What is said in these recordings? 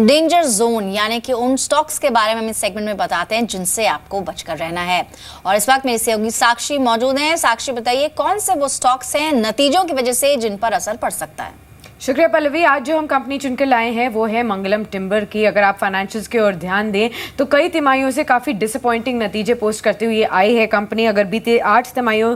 Danger zone यानी कि उन स्टॉक्स के बारे में हम इस सेगमेंट में बताते हैं जिनसे आपको बचकर रहना है। और इस वक्त मेरे सहयोगी साक्षी मौजूद हैं। साक्षी, बताइए कौन से वो स्टॉक्स हैं नतीजों की वजह से जिन पर असर पड़ सकता है? शुक्रिया पल्लवी। आज जो हम कंपनी चुन के लाए हैं वो है मंगलम टिम्बर की। अगर आप फाइनेंशियल्स की ओर ध्यान दें तो कई तिमाहियों से काफ़ी डिसअपॉइंटिंग नतीजे पोस्ट करते हुए आई है कंपनी। अगर बीते 8 तिमाहियों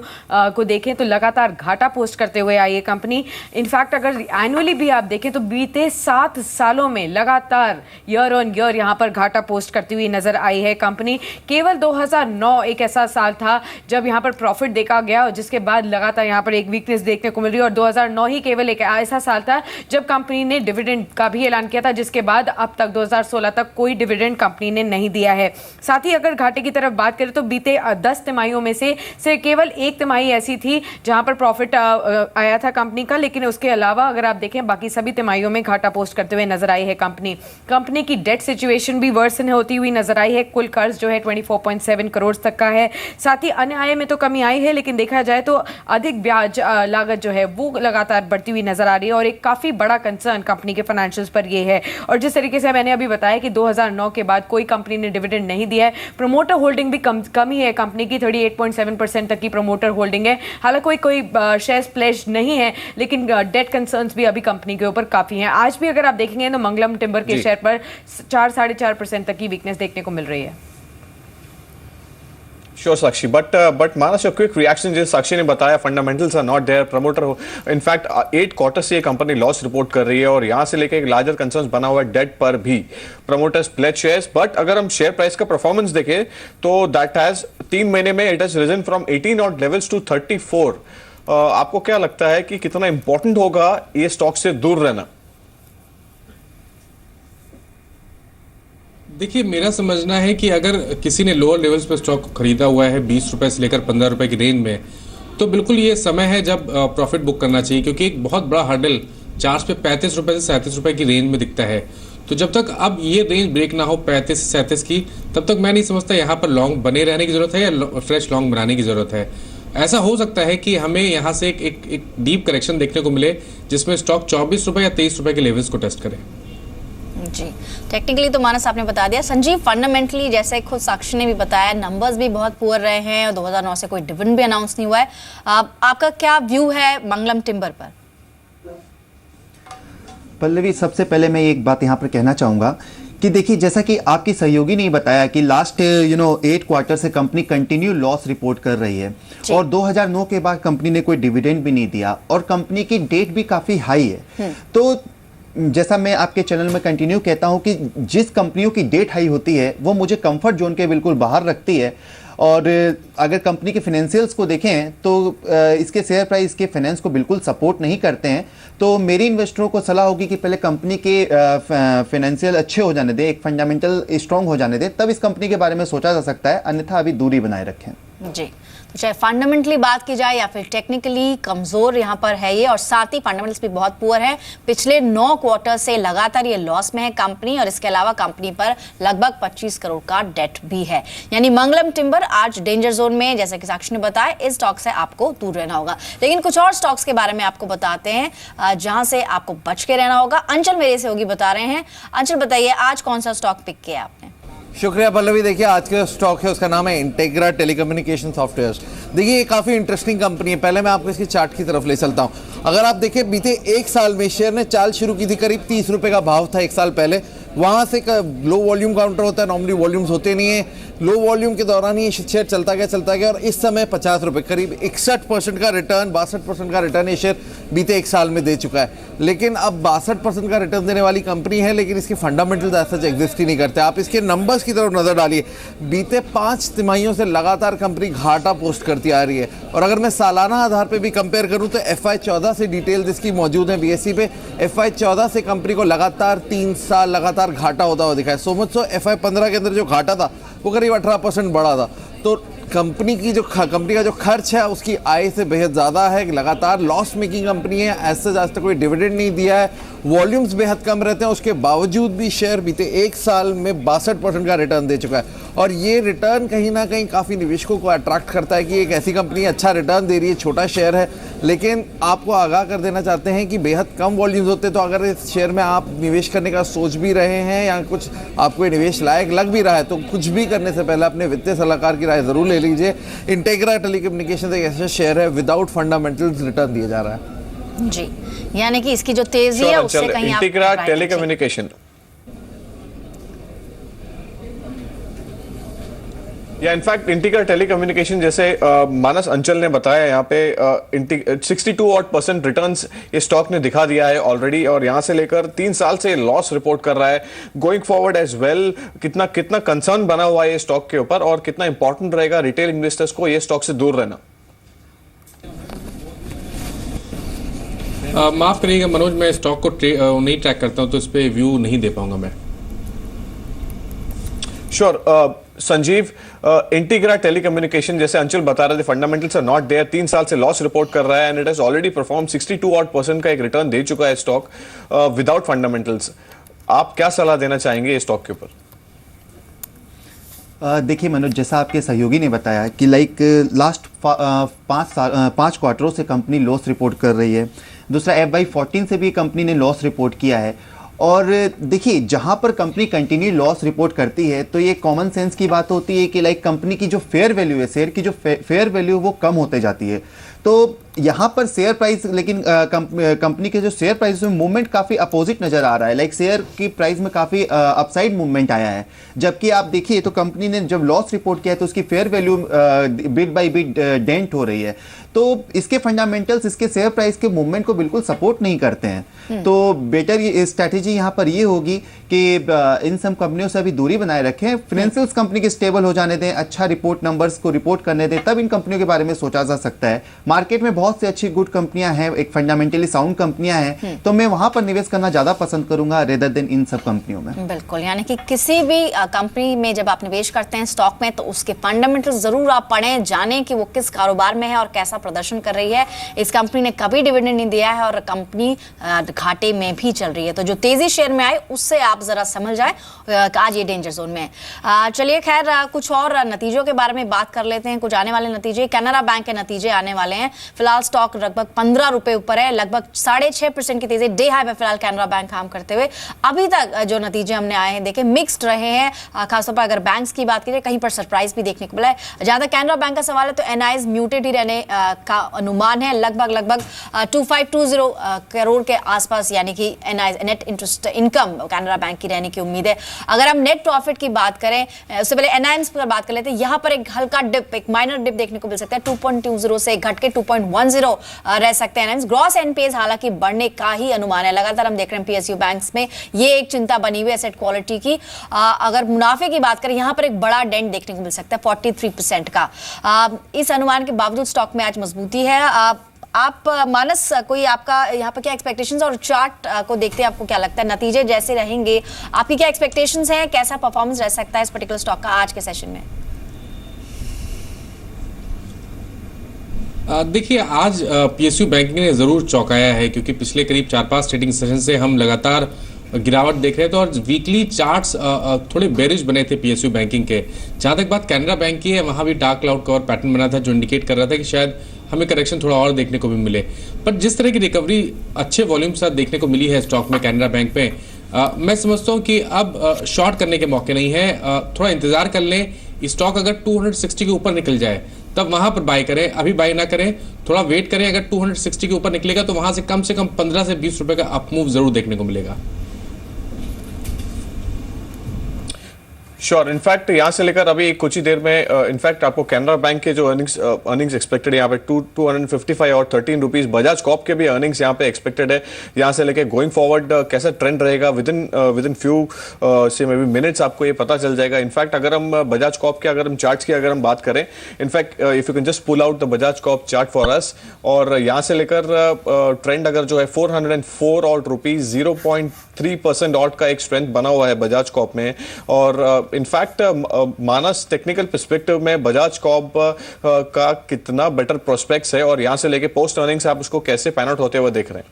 को देखें तो लगातार घाटा पोस्ट करते हुए आई है कंपनी। इनफैक्ट अगर एनुअली भी आप देखें तो बीते 7 सालों में लगातार ईयर ऑन ईयर यहाँ पर घाटा पोस्ट करती हुई नजर आई है कंपनी। केवल 2009 एक ऐसा साल था जब यहाँ पर प्रॉफिट देखा गया और जिसके बाद लगातार यहाँ पर एक वीकनेस देखने को मिल रही है। और 2009 ही केवल एक ऐसा साल था जब कंपनी ने डिविडेंड का भी ऐलान किया था, जिसके बाद अब तक 2016 तक कोई डिविडेंड कंपनी ने नहीं दिया है। साथ ही अगर घाटे की तरफ बात करें तो बीते 10 तिमाहियों में से केवल एक तिमाही ऐसी थी जहां पर प्रॉफिट आया था कंपनी का, लेकिन उसके अलावा अगर आप देखें बाकी सभी तिमाहियों में घाटा पोस्ट करते हुए नजर आई है कंपनी की डेट सिचुएशन भी वर्सन होती हुई नजर आई है। कुल कर्ज जो है 24.7 करोड़ तक का है। साथ ही अन्य आय में तो कमी आई है, लेकिन देखा जाए तो अधिक ब्याज लागत जो है वो लगातार बढ़ती हुई नजर आ रही है और एक काफी बड़ा कंसर्न कंपनी के फाइनेंशियल्स पर ये है। और जिस तरीके से मैंने अभी बताया कि 2009 के बाद कोई कंपनी ने डिविडेंड नहीं दिया है। प्रमोटर होल्डिंग भी कम ही है कंपनी की, 38.7% तक की प्रमोटर होल्डिंग है। हालांकि कोई शेयर्स प्लेज नहीं है, लेकिन डेट कंसर्न्स भी अभी कंपनी के ऊपर काफी हैं। आज भी अगर आप देखेंगे तो मंगलम टिम्बर के शेयर पर 4-4.5% तक की वीकनेस देखने को मिल रही है। Sure, Sakshi, but Manas, a quick reaction जैसे साक्षी ने बताया, fundamentals are not there, promoter in fact 8 quarter से ये कंपनी लॉस रिपोर्ट कर रही है और यहाँ से लेके एक लार्जर कंसर्न्स बना हुआ है डेट पर भी। प्रमोटर्स प्लेज शेयर्स, बट अगर हम शेयर प्राइस का परफॉर्मेंस देखें तो दैट हैज 3 महीने में it has risen from 18 odd levels to 34। आपको क्या लगता है कि कितना इंपॉर्टेंट होगा ये स्टॉक से दूर रहना? देखिए, मेरा समझना है कि अगर किसी ने लोअर लेवल्स पर स्टॉक खरीदा हुआ है 20 रुपए से लेकर 15 रुपए की रेंज में, तो बिल्कुल ये समय है जब प्रॉफिट बुक करना चाहिए, क्योंकि एक बहुत बड़ा हर्डल चार्ज पे 35 रुपए से 37 रुपए की रेंज में दिखता है। तो जब तक अब ये रेंज ब्रेक ना हो 35 से 37 की, तब तक मैं नहीं समझता यहाँ पर लॉन्ग बने रहने की जरूरत है या फ्रेश लॉन्ग बनाने की जरूरत है। ऐसा हो सकता है कि हमें यहाँ से एक डीप करेक्शन देखने को मिले जिसमें स्टॉक 24 रुपए या 23 रुपए के लेवल्स को टेस्ट करे। जी, टेक्निकली तो मानस आपने बता दिया। संजीव, फंडामेंटली जैसे खुद साक्षी ने भी बताया, नंबर्स भी बहुत पुअर रहे हैं और 2009 से कोई डिविडेंड भी अनाउंस नहीं हुआ है। आपका क्या व्यू है मंगलम टिम्बर पर? पल्लवी, सबसे पहले मैं एक बात यहाँ पर कहना चाहूँगा कि देखिए, जैसा कि आपकी सहयोगी ने बताया कि लास्ट 8 क्वार्टर से कंपनी कंटिन्यू लॉस रिपोर्ट कर रही है और 2009 के बाद कंपनी ने कोई डिविडेंड भी नहीं दिया और कंपनी की डेट भी काफ़ी हाई है। तो जैसा मैं आपके चैनल में कंटिन्यू कहता हूं कि जिस कंपनियों की डेट हाई होती है वो मुझे कंफर्ट जोन के बिल्कुल बाहर रखती है। और अगर कंपनी के फाइनेंशियल्स को देखें तो इसके शेयर प्राइस के फाइनेंस को बिल्कुल सपोर्ट नहीं करते हैं। तो मेरी इन्वेस्टरों को सलाह होगी कि पहले कंपनी के फाइनेंशियल अच्छे हो जाने दें, एक फंडामेंटल स्ट्रॉन्ग हो जाने दें, तब इस कंपनी के बारे में सोचा जा सकता है, अन्यथा अभी दूरी बनाए रखें। जी, तो चाहे फंडामेंटली बात की जाए या फिर टेक्निकली कमजोर यहाँ पर है ये, और साथ ही फंडामेंटल्स भी बहुत पुअर है। पिछले 9 क्वार्टर से लगातार ये लॉस में है कंपनी और इसके अलावा कंपनी पर लगभग 25 करोड़ का डेट भी है। यानी मंगलम टिम्बर आज डेंजर जोन में, जैसे कि साक्षी ने बताया, इस स्टॉक से आपको दूर रहना होगा। लेकिन कुछ और स्टॉक्स के बारे में आपको बताते हैं जहां से आपको बच के रहना होगा। अंचल मेरे सहयोगी बता रहे हैं। अंचल, बताइए आज कौन सा स्टॉक पिक किया आपने? शुक्रिया पल्लवी। देखिए, आज का स्टॉक है, उसका नाम है इंटेग्रा टेलीकम्युनिकेशन सॉफ्टवेयर्स। देखिए, ये काफ़ी इंटरेस्टिंग कंपनी है। पहले मैं आपको इसकी चार्ट की तरफ ले चलता हूँ। अगर आप देखें बीते 1 साल में शेयर ने चाल शुरू की थी, करीब 30 रुपये का भाव था 1 साल पहले। वहाँ से लो वॉल्यूम काउंटर होता है, नॉर्मली वॉल्यूम्स होते नहीं है। लो वॉल्यूम के दौरान ये शेयर चलता गया और इस समय 50 रुपये, करीब 61% का रिटर्न, 62% का रिटर्न ये शेयर बीते 1 साल में दे चुका है। लेकिन अब 62% का रिटर्न देने वाली कंपनी है, लेकिन इसके फंडामेंटल्स ऐसा एग्जिस्ट ही नहीं करते। आप इसके नंबर्स की तरफ नजर डालिए। बीते 5 तिमाहियों से लगातार कंपनी घाटा पोस्ट करती आ रही है। और अगर मैं सालाना आधार पर भी कंपेयर करूँ तो FY14 से डिटेल जिसकी मौजूद है BSE पे, FY14 से कंपनी को लगातार 3 साल लगातार घाटा होता हुआ दिखा है। सो मच सो FY15 के अंदर जो घाटा था वो करीब 18% बढ़ा था। तो कंपनी का जो खर्च है उसकी आय से बेहद ज़्यादा है। लगातार लॉस मेकिंग कंपनी है। ऐसे आज तक कोई डिविडेंड नहीं दिया है। वॉल्यूम्स बेहद कम रहते हैं, उसके बावजूद भी शेयर बीते 1 साल में 62% का रिटर्न दे चुका है। और ये रिटर्न कहीं ना कहीं काफ़ी निवेशकों को अट्रैक्ट करता है कि एक ऐसी कंपनी अच्छा रिटर्न दे रही है, छोटा शेयर है, लेकिन आपको आगाह कर देना चाहते हैं कि बेहद कम वॉल्यूम्स होते, तो अगर इस शेयर में आप निवेश करने का सोच भी रहे हैं या कुछ आपको निवेश लायक लग भी रहा है, तो कुछ भी करने से पहले अपने वित्तीय सलाहकार की राय जरूर ले लीजिए। इंटेग्रा टेलीकम्युनिकेशंस एक ऐसा शेयर है विदाउट फंडामेंटल्स रिटर्न दिया जा रहा है जी, यानी कि इसकी जो तेजी है उससे कहीं आप इंटीग्रा टेलीकम्युनिकेशन या इनफैक्ट इंटीग्रा टेलीकम्युनिकेशन जैसे मानस अंचल ने बताया यहाँ पे 62% रिटर्न्स ये स्टॉक ने दिखा दिया है ऑलरेडी, और यहाँ से लेकर 3 साल से लॉस रिपोर्ट कर रहा है। गोइंग फॉरवर्ड एज वेल कितना कितना कंसर्न बना हुआ है ये स्टॉक के ऊपर, और कितना इंपॉर्टेंट रहेगा रिटेल इन्वेस्टर्स को ये स्टॉक से दूर रहना। माफ करिएगा मनोज, मैं स्टॉक को नहीं ट्रैक करता हूं तो इस पे व्यू नहीं दे पाऊंगा मैं। श्योर संजीव, इंटीग्रा टेलीकम्युनिकेशन जैसे अंचल बता रहे थे फंडामेंटल्स आर नॉट देयर, 3 साल से लॉस रिपोर्ट कर रहा है and it has already perform 62% का एक रिटर्न दे चुका है स्टॉक विदाउट फंडामेंटल्स। आप क्या सलाह देना चाहेंगे इस स्टॉक के ऊपर? देखिए मनोज, जैसा आपके सहयोगी ने बताया कि लाइक लास्ट 5 क्वार्टरों से कंपनी लॉस रिपोर्ट कर रही है। दूसरा FY14 से भी कंपनी ने लॉस रिपोर्ट किया है। और देखिए, जहां पर कंपनी कंटिन्यू लॉस रिपोर्ट करती है तो ये कॉमन सेंस की बात होती है कि लाइक कंपनी की जो फेयर वैल्यू है, शेयर की जो फेयर वैल्यू वो कम होते जाती है। तो यहाँ पर शेयर प्राइस, लेकिन कंपनी के जो शेयर प्राइस में मूवमेंट काफ़ी अपोजिट नज़र आ रहा है। लाइक शेयर की प्राइस में काफ़ी अपसाइड मूवमेंट आया है, जबकि आप देखिए तो कंपनी ने जब लॉस रिपोर्ट किया तो उसकी fair value bit by bit dent हो रही है। तो इसके फंडामेंटल्स इसके शेयर प्राइस के मूवमेंट को बिल्कुल सपोर्ट नहीं करते हैं। तो बेटर स्ट्रैटेजी यहाँ पर ये होगी कि इन सब कंपनियों से अभी दूरी बनाए रखें, फाइनेंशियल्स कंपनी के स्टेबल हो जाने दें, अच्छा रिपोर्ट नंबर्स को रिपोर्ट करने दें, तब इन कंपनियों के बारे में सोचा जा सकता है। मार्केट में बहुत से अच्छी गुड कंपनियां हैं, एक फंडामेंटली साउंड कंपनियां हैं, तो मैं वहां पर निवेश करना ज्यादा पसंद करूंगा रेदर देन इन सब कंपनियों में। बिल्कुल, यानी कि किसी भी कंपनी में जब आप निवेश करते हैं स्टॉक में, तो उसके फंडामेंटल्स जरूर आप पढ़ें, जानें कि वो किस कारोबार में है और कैसा प्रदर्शन कर रही है। इस कंपनी ने कभी डिविडेंड नहीं दिया है और कंपनी घाटे में भी चल रही है, तो जो तेजी शेयर में आए उससे आप जरा समझ जाए आज ये डेंजर जोन में है। चलिए खैर, कुछ और नतीजों के बारे में बात कर लेते हैं। कुछ आने वाले नतीजे, कैनरा बैंक के नतीजे आने वाले हैं। फिलहाल स्टॉक लगभग 15 रुपए ऊपर है, लगभग 6.5% की तेजी, डे हाई पे फिलहाल कैनरा बैंक काम करते हुए। अभी तक जो नतीजे हमने आए हैं देखे मिक्स्ड रहे हैं, खासतौर पर अगर बैंक्स की बात करें कहीं पर सरप्राइज भी देखने को मिला है। जहां तक कैनरा बैंक का सवाल है तो एनआईज म्यूटेड ही रहने का अनुमान है, लगभग 2520 करोड़ के आसपास, यानी कि NII's net interest income Canara bank की रहने की उम्मीद है। अगर हम नेट प्रॉफिट की बात करें, उससे पहले एनआईएम्स पर बात कर लेते हैं। यहां पर एक हल्का डिप, एक माइनर डिप देखने को मिल सकता है, 2.20 से घट के 2.10 रह सकते हैं। ग्रॉस एनपीएस हालांकि बढ़ने का ही अनुमान है, लगातार हम देख रहे हैं पीएसयू बैंक्स में ये एक चिंता बनी हुई है एसेट क्वालिटी की। अगर मुनाफे की बात करें, यहां पर एक बड़ा डेंट देखने को मिल सकता है 43% का। इस अनुमान के बावजूद स्टॉक में आज मजबूती है। आप मानस, कोई आपका यहाँ पर क्या एक्सपेक्टेशंस, और चार्ट को देखते हैं आपको क्या लगता है नतीजे जैसे रहेंगे, आपकी क्या एक्सपेक्टेशंस हैं, कैसा परफॉर्मेंस रह सकता है इस पर्टिकुलर स्टॉक का आज के सेशन में? देखिए, आज पीएसयू बैंकिंग ने जरूर चौंकाया है, क्योंकि पिछले करीब 4-5 ट्रेडिंग सेशन से हम लगातार गिरावट देख रहे थे और वीकली चार्ट्स थोड़े बेरिश बने थे पीएसयू बैंकिंग के। जहां तक बात कैनरा बैंक की है, वहां भी डार्क क्लाउड कवर पैटर्न बना था जो इंडिकेट कर रहा था कि शायद हमें करेक्शन थोड़ा और देखने को भी मिले। पर जिस तरह की रिकवरी अच्छे वॉल्यूम के साथ देखने को मिली है स्टॉक में कैनरा बैंक पे, मैं समझता हूं कि अब शॉर्ट करने के मौके नहीं है। थोड़ा इंतजार कर लें, स्टॉक अगर 260 के ऊपर निकल जाए तब वहां पर बाय करें, अभी बाय ना करें, थोड़ा वेट करें। अगर 260 के ऊपर निकलेगा तो वहां से कम 15 से 20 रुपए का अप मूव जरूर देखने को मिलेगा। श्योर, इनफैक्ट यहाँ से लेकर अभी कुछ ही देर में इनफैक्ट आपको कैनरा बैंक के जो अर्निंग्स एक्सपेक्टेड है यहाँ पे 255 और 13 रुपीज, बजाज कॉप के भी अर्निंग्स यहाँ पे एक्सपेक्टेड है। यहाँ से लेकर गोइंग फॉरवर्ड कैसा ट्रेंड रहेगा विद इन फ्यू से मे बी मिनट्स आपको ये पता चल जाएगा। इनफैक्ट अगर हम बजाज कॉप के अगर हम चार्ट्स की अगर हम बात करें, in fact if you can just pull out the Bajaj Corp chart for us, और यहाँ से लेकर ट्रेंड अगर जो है 404 और रुपीज 0.3% ऑट का एक स्ट्रेंथ बना हुआ है बजाज कॉप में। और इनफैक्ट मानस, टेक्निकल पर्सपेक्टिव में बजाज कॉप का कितना बेटर प्रोस्पेक्ट्स है और यहां से लेके पोस्ट अर्निंग्स आप उसको कैसे पैन आउट होते हुए देख रहे हैं?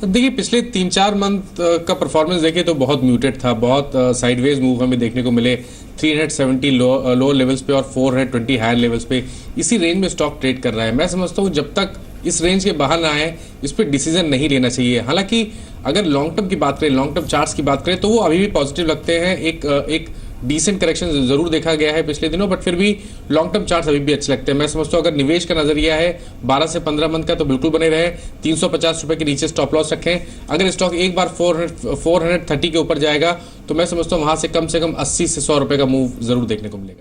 देखिए पिछले 3-4 मंथ का परफॉर्मेंस देखें तो बहुत म्यूटेड था, बहुत साइडवेज मूव हमें देखने को मिले 370 लो लेवल्स पे और 420 हायर लेवल्स पे। इसी रेंज में स्टॉक ट्रेड कर रहा है। मैं समझता हूँ जब तक इस रेंज के बाहर ना आए इस पर डिसीजन नहीं लेना चाहिए। हालांकि अगर लॉन्ग टर्म की बात करें, लॉन्ग टर्म चार्ट्स की बात करें तो वो अभी भी पॉजिटिव लगते हैं। एक डिसेंट करेक्शन जरूर देखा गया है पिछले दिनों, बट फिर भी लॉन्ग टर्म चार्ट्स अभी भी अच्छे लगते हैं। मैं समझता हूँ अगर निवेश का नजरिया है 12 से 15 मंथ का तो बिल्कुल बने रहे। 350 रुपए के नीचे स्टॉप लॉस रखें। अगर स्टॉक एक बार 430 के ऊपर जाएगा तो मैं समझता हूँ वहां से कम 80 से 100 रुपए का मूव जरूर देखने को मिलेगा।